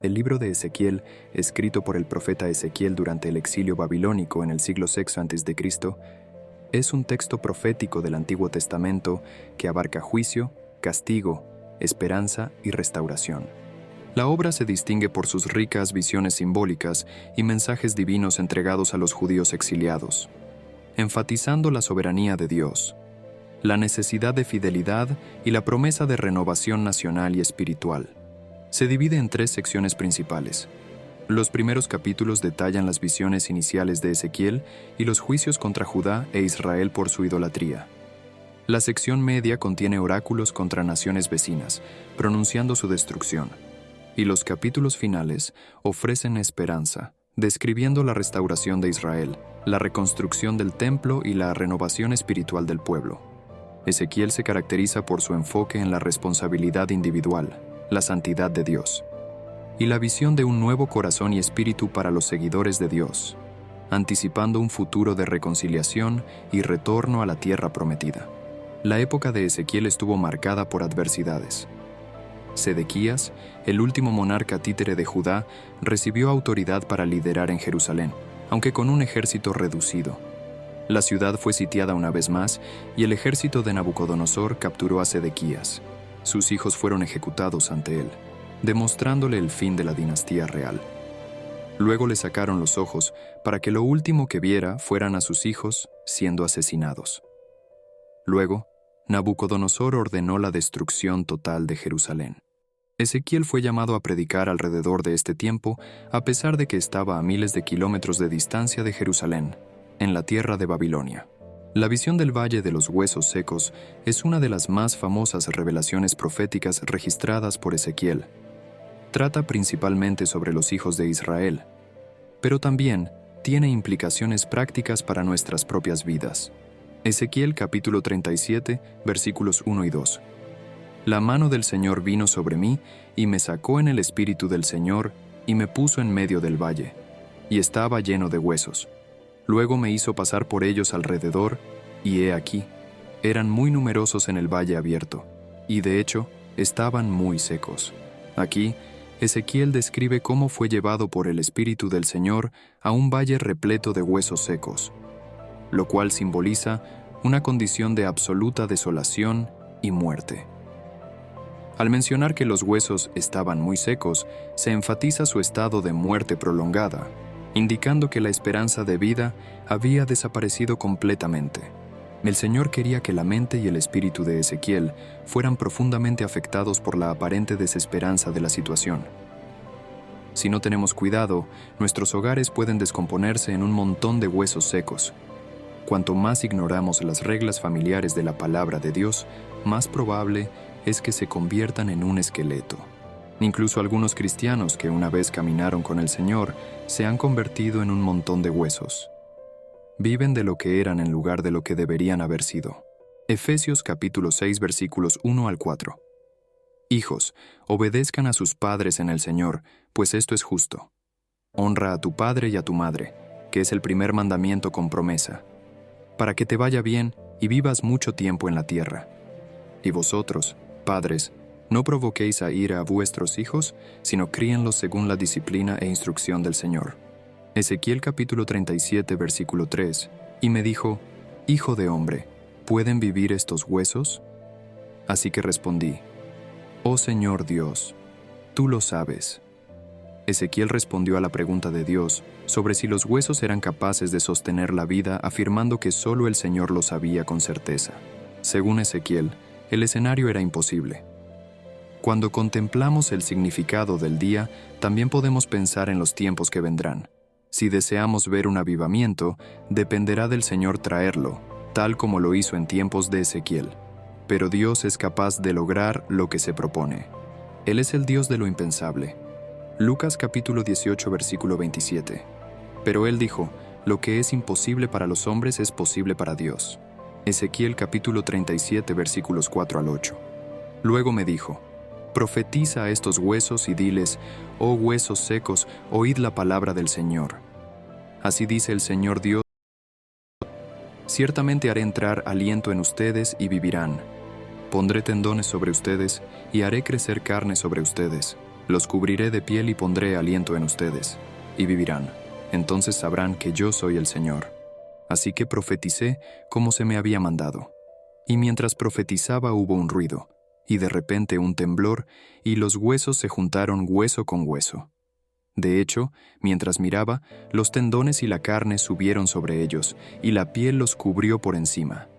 El libro de Ezequiel, escrito por el profeta Ezequiel durante el exilio babilónico en el siglo VI a.C., es un texto profético del Antiguo Testamento que abarca juicio, castigo, esperanza y restauración. La obra se distingue por sus ricas visiones simbólicas y mensajes divinos entregados a los judíos exiliados, enfatizando la soberanía de Dios, la necesidad de fidelidad y la promesa de renovación nacional y espiritual. Se divide en 3 secciones principales. Los primeros capítulos detallan las visiones iniciales de Ezequiel y los juicios contra Judá e Israel por su idolatría. La sección media contiene oráculos contra naciones vecinas, pronunciando su destrucción. Y los capítulos finales ofrecen esperanza, describiendo la restauración de Israel, la reconstrucción del templo y la renovación espiritual del pueblo. Ezequiel se caracteriza por su enfoque en la responsabilidad individual, la santidad de Dios, y la visión de un nuevo corazón y espíritu para los seguidores de Dios, anticipando un futuro de reconciliación y retorno a la tierra prometida. La época de Ezequiel estuvo marcada por adversidades. Sedequías, el último monarca títere de Judá, recibió autoridad para liderar en Jerusalén, aunque con un ejército reducido. La ciudad fue sitiada una vez más y el ejército de Nabucodonosor capturó a Sedequías. Sus hijos fueron ejecutados ante él, demostrándole el fin de la dinastía real. Luego le sacaron los ojos para que lo último que viera fueran a sus hijos siendo asesinados. Luego, Nabucodonosor ordenó la destrucción total de Jerusalén. Ezequiel fue llamado a predicar alrededor de este tiempo, a pesar de que estaba a miles de kilómetros de distancia de Jerusalén, en la tierra de Babilonia. La visión del Valle de los Huesos Secos es una de las más famosas revelaciones proféticas registradas por Ezequiel. Trata principalmente sobre los hijos de Israel, pero también tiene implicaciones prácticas para nuestras propias vidas. Ezequiel capítulo 37, versículos 1 y 2. La mano del Señor vino sobre mí y me sacó en el espíritu del Señor y me puso en medio del valle, y estaba lleno de huesos. Luego me hizo pasar por ellos alrededor, y he aquí, eran muy numerosos en el valle abierto, y de hecho, estaban muy secos. Aquí, Ezequiel describe cómo fue llevado por el Espíritu del Señor a un valle repleto de huesos secos, lo cual simboliza una condición de absoluta desolación y muerte. Al mencionar que los huesos estaban muy secos, se enfatiza su estado de muerte prolongada, indicando que la esperanza de vida había desaparecido completamente. El Señor quería que la mente y el espíritu de Ezequiel fueran profundamente afectados por la aparente desesperanza de la situación. Si no tenemos cuidado, nuestros hogares pueden descomponerse en un montón de huesos secos. Cuanto más ignoramos las reglas familiares de la palabra de Dios, más probable es que se conviertan en un esqueleto. Incluso algunos cristianos que una vez caminaron con el Señor se han convertido en un montón de huesos. Viven de lo que eran en lugar de lo que deberían haber sido. Efesios capítulo 6 versículos 1 al 4. Hijos, obedezcan a sus padres en el Señor, pues esto es justo. Honra a tu padre y a tu madre, que es el primer mandamiento con promesa, para que te vaya bien y vivas mucho tiempo en la tierra. Y vosotros, padres, no provoquéis a ira a vuestros hijos, sino críenlos según la disciplina e instrucción del Señor. Ezequiel capítulo 37, versículo 3. Y me dijo, Hijo de hombre, ¿pueden vivir estos huesos? Así que respondí, Oh Señor Dios, tú lo sabes. Ezequiel respondió a la pregunta de Dios sobre si los huesos eran capaces de sostener la vida, afirmando que solo el Señor lo sabía con certeza. Según Ezequiel, el escenario era imposible. Cuando contemplamos el significado del día, también podemos pensar en los tiempos que vendrán. Si deseamos ver un avivamiento, dependerá del Señor traerlo, tal como lo hizo en tiempos de Ezequiel. Pero Dios es capaz de lograr lo que se propone. Él es el Dios de lo impensable. Lucas capítulo 18, versículo 27. Pero Él dijo, lo que es imposible para los hombres es posible para Dios. Ezequiel capítulo 37, versículos 4 al 8. Luego me dijo, Profetiza a estos huesos y diles, oh huesos secos, oíd la palabra del Señor. Así dice el Señor Dios, ciertamente haré entrar aliento en ustedes y vivirán. Pondré tendones sobre ustedes y haré crecer carne sobre ustedes. Los cubriré de piel y pondré aliento en ustedes, y vivirán. Entonces sabrán que yo soy el Señor. Así que profeticé como se me había mandado. Y mientras profetizaba hubo un ruido, y de repente un temblor, y los huesos se juntaron hueso con hueso. De hecho, mientras miraba, los tendones y la carne subieron sobre ellos, y la piel los cubrió por encima.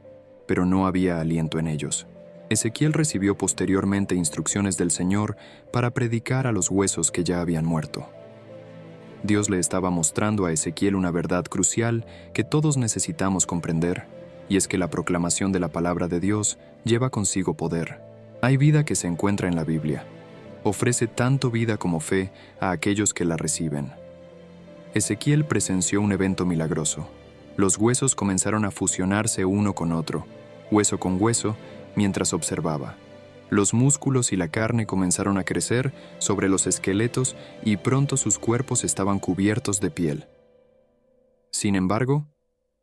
Pero no había aliento en ellos. Ezequiel recibió posteriormente instrucciones del Señor para predicar a los huesos que ya habían muerto. Dios le estaba mostrando a Ezequiel una verdad crucial que todos necesitamos comprender, y es que la proclamación de la palabra de Dios lleva consigo poder. Hay vida que se encuentra en la Biblia. Ofrece tanto vida como fe a aquellos que la reciben. Ezequiel presenció un evento milagroso. Los huesos comenzaron a fusionarse uno con otro, hueso con hueso, mientras observaba. Los músculos y la carne comenzaron a crecer sobre los esqueletos y pronto sus cuerpos estaban cubiertos de piel. Sin embargo,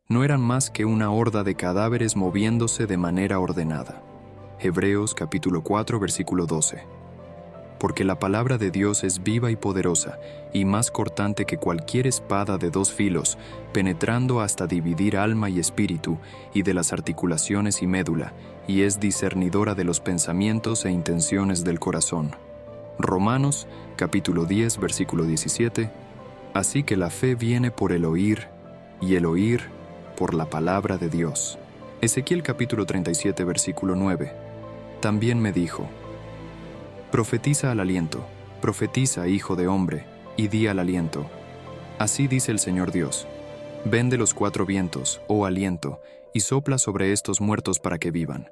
no eran más que una horda de cadáveres moviéndose de manera ordenada. Hebreos capítulo 4, versículo 12. Porque la palabra de Dios es viva y poderosa, y más cortante que cualquier espada de 2 filos, penetrando hasta dividir alma y espíritu, y de las articulaciones y médula, y es discernidora de los pensamientos e intenciones del corazón. Romanos, capítulo 10, versículo 17. Así que la fe viene por el oír, y el oír por la palabra de Dios. Ezequiel capítulo 37, versículo 9. También me dijo: profetiza al aliento, profetiza, hijo de hombre, y di al aliento. Así dice el Señor Dios: ven de los 4 vientos, oh aliento, y sopla sobre estos muertos para que vivan.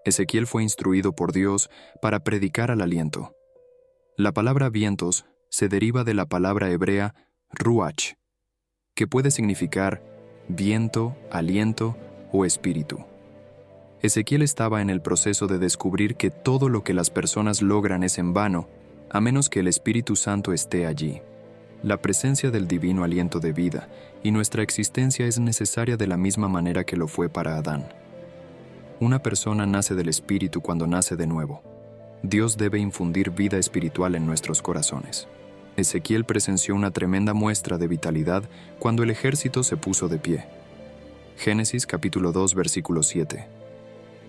Ezequiel fue instruido por Dios para predicar al aliento. La palabra vientos se deriva de la palabra hebrea ruach, que puede significar viento, aliento o espíritu. Ezequiel estaba en el proceso de descubrir que todo lo que las personas logran es en vano, a menos que el Espíritu Santo esté allí. La presencia del divino aliento de vida y nuestra existencia es necesaria de la misma manera que lo fue para Adán. Una persona nace del Espíritu cuando nace de nuevo. Dios debe infundir vida espiritual en nuestros corazones. Ezequiel presenció una tremenda muestra de vitalidad cuando el ejército se puso de pie. Génesis capítulo 2, versículo 7.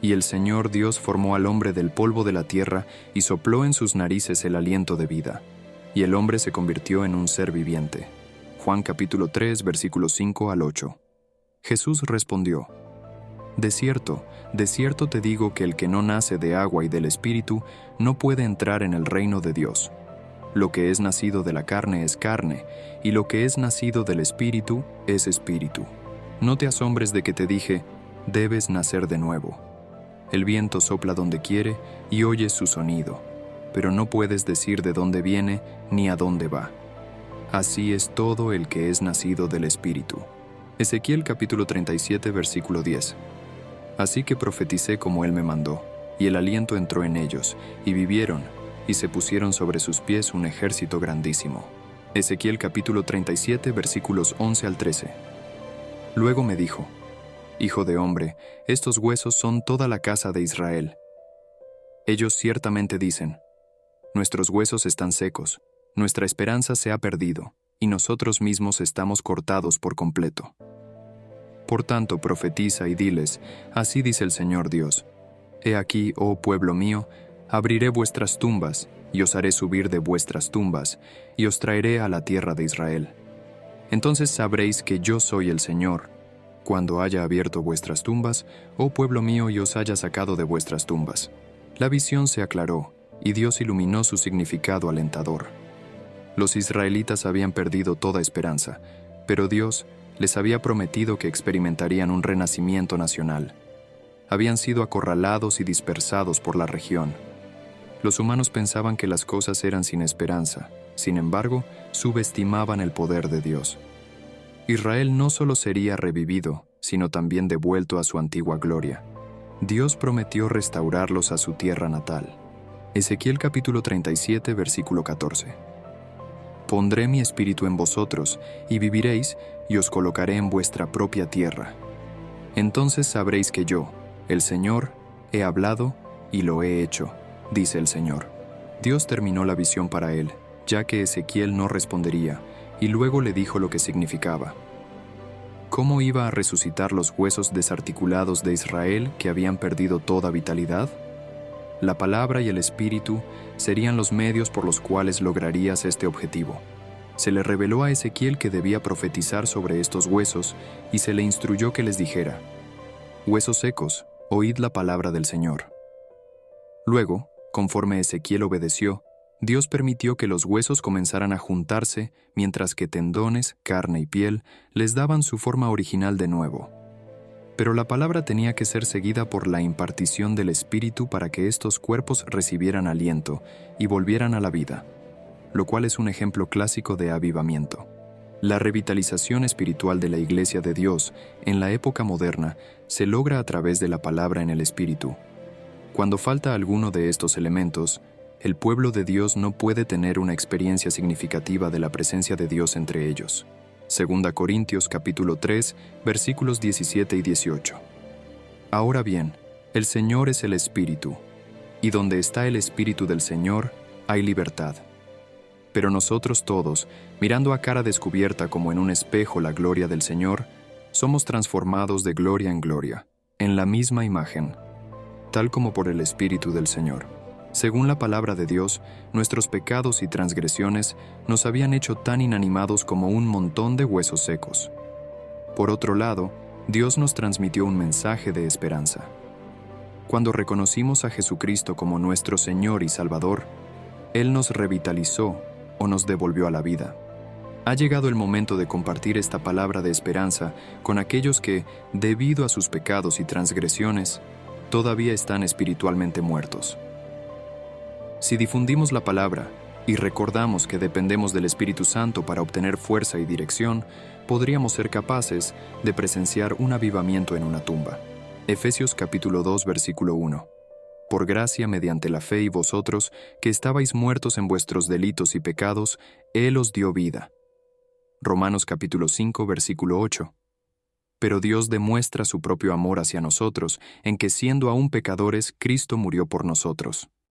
Y el Señor Dios formó al hombre del polvo de la tierra y sopló en sus narices el aliento de vida, y el hombre se convirtió en un ser viviente. Juan capítulo 3, versículos 5 al 8. Jesús respondió: de cierto te digo que el que no nace de agua y del Espíritu no puede entrar en el reino de Dios. Lo que es nacido de la carne es carne, y lo que es nacido del Espíritu es espíritu. No te asombres de que te dije: debes nacer de nuevo. El viento sopla donde quiere y oyes su sonido, pero no puedes decir de dónde viene ni a dónde va. Así es todo el que es nacido del Espíritu. Ezequiel capítulo 37, versículo 10. Así que profeticé como él me mandó, y el aliento entró en ellos, y vivieron, y se pusieron sobre sus pies un ejército grandísimo. Ezequiel capítulo 37, versículos 11 al 13. Luego me dijo: hijo de hombre, estos huesos son toda la casa de Israel. Ellos ciertamente dicen: nuestros huesos están secos, nuestra esperanza se ha perdido, y nosotros mismos estamos cortados por completo. Por tanto, profetiza y diles: así dice el Señor Dios: he aquí, oh pueblo mío, abriré vuestras tumbas, y os haré subir de vuestras tumbas, y os traeré a la tierra de Israel. Entonces sabréis que yo soy el Señor, cuando haya abierto vuestras tumbas, oh pueblo mío, y os haya sacado de vuestras tumbas. La visión se aclaró, y Dios iluminó su significado alentador. Los israelitas habían perdido toda esperanza, pero Dios les había prometido que experimentarían un renacimiento nacional. Habían sido acorralados y dispersados por la región. Los humanos pensaban que las cosas eran sin esperanza, sin embargo, subestimaban el poder de Dios. Israel no solo sería revivido, sino también devuelto a su antigua gloria. Dios prometió restaurarlos a su tierra natal. Ezequiel capítulo 37, versículo 14. Pondré mi espíritu en vosotros, y viviréis, y os colocaré en vuestra propia tierra. Entonces sabréis que yo, el Señor, he hablado y lo he hecho, dice el Señor. Dios terminó la visión para él, ya que Ezequiel no respondería, y luego le dijo lo que significaba. ¿Cómo iba a resucitar los huesos desarticulados de Israel que habían perdido toda vitalidad? La palabra y el espíritu serían los medios por los cuales lograrías este objetivo. Se le reveló a Ezequiel que debía profetizar sobre estos huesos y se le instruyó que les dijera: «Huesos secos, oíd la palabra del Señor». Luego, conforme Ezequiel obedeció, Dios permitió que los huesos comenzaran a juntarse, mientras que tendones, carne y piel les daban su forma original de nuevo. Pero la palabra tenía que ser seguida por la impartición del Espíritu para que estos cuerpos recibieran aliento y volvieran a la vida, lo cual es un ejemplo clásico de avivamiento. La revitalización espiritual de la Iglesia de Dios en la época moderna se logra a través de la palabra en el Espíritu. Cuando falta alguno de estos elementos, el pueblo de Dios no puede tener una experiencia significativa de la presencia de Dios entre ellos. 2 Corintios capítulo 3, versículos 17 y 18. Ahora bien, el Señor es el Espíritu, y donde está el Espíritu del Señor, hay libertad. Pero nosotros todos, mirando a cara descubierta como en un espejo la gloria del Señor, somos transformados de gloria en gloria, en la misma imagen, tal como por el Espíritu del Señor. Según la palabra de Dios, nuestros pecados y transgresiones nos habían hecho tan inanimados como un montón de huesos secos. Por otro lado, Dios nos transmitió un mensaje de esperanza. Cuando reconocimos a Jesucristo como nuestro Señor y Salvador, Él nos revitalizó o nos devolvió a la vida. Ha llegado el momento de compartir esta palabra de esperanza con aquellos que, debido a sus pecados y transgresiones, todavía están espiritualmente muertos. Si difundimos la palabra y recordamos que dependemos del Espíritu Santo para obtener fuerza y dirección, podríamos ser capaces de presenciar un avivamiento en una tumba. Efesios capítulo 2, versículo 1. Por gracia mediante la fe, y vosotros, que estabais muertos en vuestros delitos y pecados, Él os dio vida. Romanos capítulo 5, versículo 8. Pero Dios demuestra su propio amor hacia nosotros, en que siendo aún pecadores, Cristo murió por nosotros.